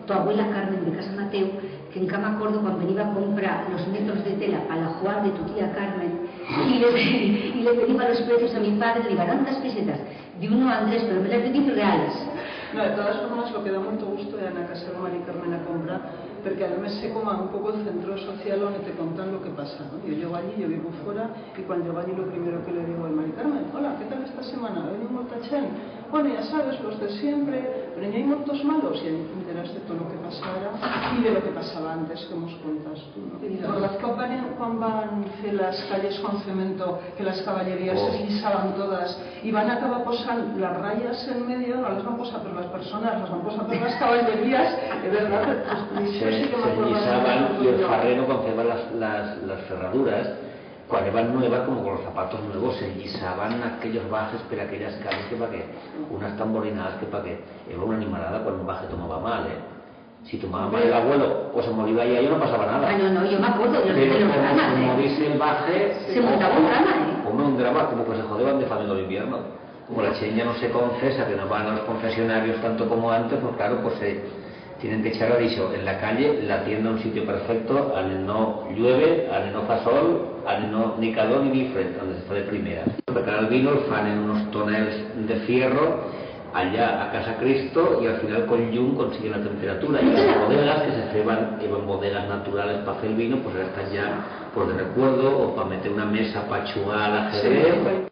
tu abuela Carmen de Casa Mateu, que encara m'acordo quan venia a comprar los metros de tela a la Juan de tu tía Carmen y le pedía los precios a mi padre, le digo, ¿cuántas pesetas? Digo, no, Andrés, pero me las pedí reales. No, de todas formas, lo que da moito gusto é na casa de Mari Carmen a compra, porque además se como un pouco el centro social donde te contan lo que pasa, ¿no? Yo llego allí, yo vivo fuera, y cuando llego allí lo primero que le digo es, Mari Carmen, hola, ¿qué tal esta semana? ¿Ha venido molta chen? Bueno, ya sabes, los de siempre, pero ya hay muchos malos, y ahí te enteras de todo lo que pasara y de lo que pasaba antes, que nos contas tú, ¿no? ¿Verdad que cuando van a hacer las calles con cemento, que las caballerías se lisaban todas y van a acabar posando las rayas en medio, no les van a posar por las personas, las van a posar por las caballerías, de verdad, pues, se lisaban y el farrero cuando hacía las cerraduras, cuando iban nuevas, como con los zapatos nuevos, se lisaban aquellos bajes por aquellas calles que para que, unas tamborinadas que para que, era una animalada cuando un baje tomaba mal, Si tomaba mal el abuelo o se moría ahí, no pasaba nada. Ah, no, yo me acuerdo de los dramas, como dice el baje, se montaba un drama, Como un drama, como que se jodeban de familia del invierno. Como la cheña no se confesa, que no van a los confesionarios tanto como antes, pues claro, pues tienen que echar a dicho en la calle, la tienda un sitio perfecto, al no llueve, al no fa sol, al no ni calor ni frente, donde se está de primera. Preparar el vino, el fan en unos tonels de fierro, allá a Casa Cristo, y al final con llum consiguen la temperatura. Y las bodegas que se ceban, eran bodegas naturales para hacer el vino, pues están ya por de recuerdo o para meter una mesa para chugar al ajedrez.